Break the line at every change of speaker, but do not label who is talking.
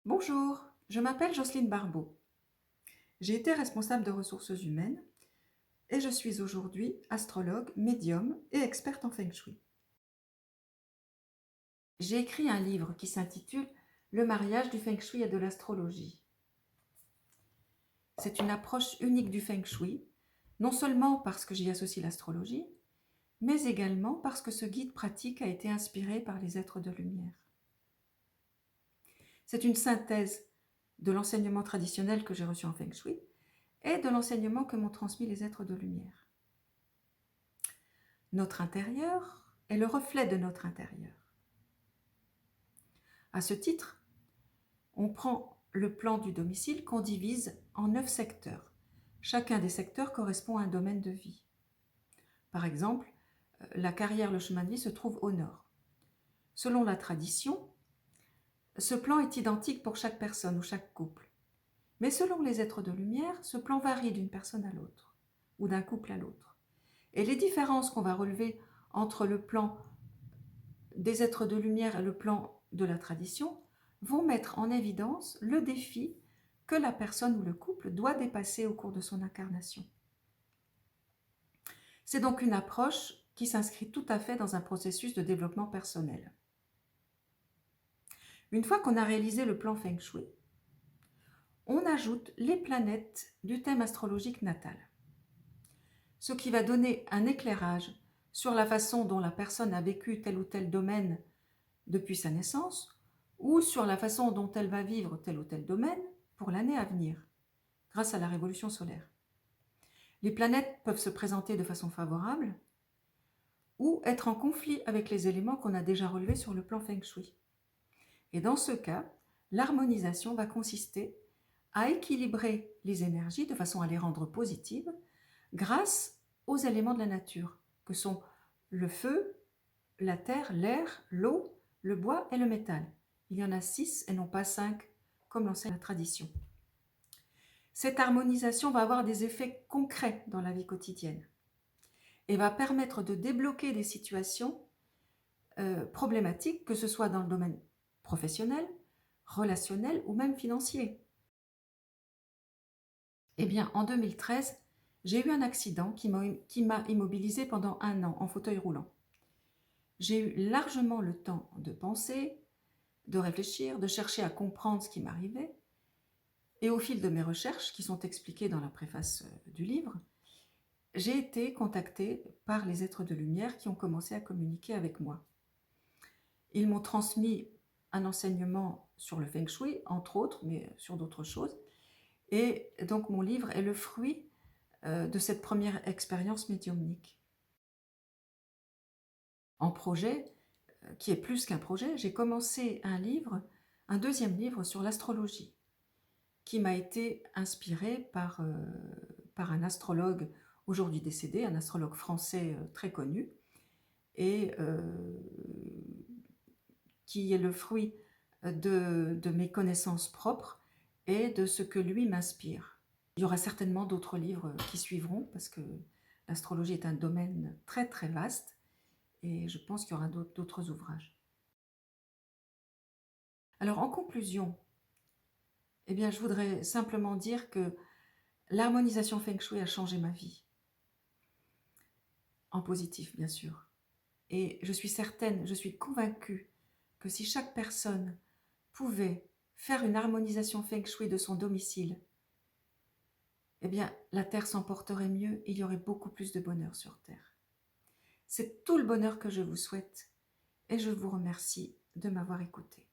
Bonjour, je m'appelle Jocelyne Barbeau. J'ai été responsable de ressources humaines et je suis aujourd'hui astrologue, médium et experte en Feng Shui. J'ai écrit un livre qui s'intitule « Le mariage du Feng Shui et de l'astrologie ». C'est une approche unique du Feng Shui, non seulement parce que j'y associe l'astrologie, mais également parce que ce guide pratique a été inspiré par les êtres de lumière. C'est une synthèse de l'enseignement traditionnel que j'ai reçu en Feng Shui et de l'enseignement que m'ont transmis les êtres de lumière. Notre intérieur est le reflet de notre intérieur. À ce titre, on prend le plan du domicile qu'on divise en 9 secteurs. Chacun des secteurs correspond à un domaine de vie. Par exemple, la carrière, le chemin de vie se trouve au nord. Selon la tradition, ce plan est identique pour chaque personne ou chaque couple. Mais selon les êtres de lumière, ce plan varie d'une personne à l'autre ou d'un couple à l'autre. Et les différences qu'on va relever entre le plan des êtres de lumière et le plan de la tradition vont mettre en évidence le défi que la personne ou le couple doit dépasser au cours de son incarnation. C'est donc une approche qui s'inscrit tout à fait dans un processus de développement personnel. Une fois qu'on a réalisé le plan Feng Shui, on ajoute les planètes du thème astrologique natal, ce qui va donner un éclairage sur la façon dont la personne a vécu tel ou tel domaine depuis sa naissance, ou sur la façon dont elle va vivre tel ou tel domaine pour l'année à venir, grâce à la révolution solaire. Les planètes peuvent se présenter de façon favorable ou être en conflit avec les éléments qu'on a déjà relevés sur le plan Feng Shui. Et dans ce cas, l'harmonisation va consister à équilibrer les énergies de façon à les rendre positives grâce aux éléments de la nature, que sont le feu, la terre, l'air, l'eau, le bois et le métal. Il y en a 6 et non pas 5, comme l'enseigne la tradition. Cette harmonisation va avoir des effets concrets dans la vie quotidienne et va permettre de débloquer des situations problématiques, que ce soit dans le domaine professionnel, relationnel ou même financier. Eh bien, en 2013, j'ai eu un accident qui m'a immobilisée pendant 1 an en fauteuil roulant. J'ai eu largement le temps de penser, de réfléchir, de chercher à comprendre ce qui m'arrivait. Et au fil de mes recherches, qui sont expliquées dans la préface du livre, j'ai été contactée par les êtres de lumière qui ont commencé à communiquer avec moi. Ils m'ont transmis un enseignement sur le Feng Shui, entre autres, mais sur d'autres choses. Et donc mon livre est le fruit de cette première expérience médiumnique. En projet, qui est plus qu'un projet, j'ai commencé un deuxième livre sur l'astrologie, qui m'a été inspiré par un astrologue aujourd'hui décédé, un astrologue français très connu, et qui est le fruit de mes connaissances propres et de ce que lui m'inspire. Il y aura certainement d'autres livres qui suivront, parce que l'astrologie est un domaine très très vaste, et je pense qu'il y aura d'autres ouvrages. Alors en conclusion, eh bien, je voudrais simplement dire que l'harmonisation Feng Shui a changé ma vie. En positif, bien sûr. Et je suis certaine, je suis convaincue que si chaque personne pouvait faire une harmonisation Feng Shui de son domicile, eh bien, la Terre s'en porterait mieux et il y aurait beaucoup plus de bonheur sur Terre. C'est tout le bonheur que je vous souhaite et je vous remercie de m'avoir écouté.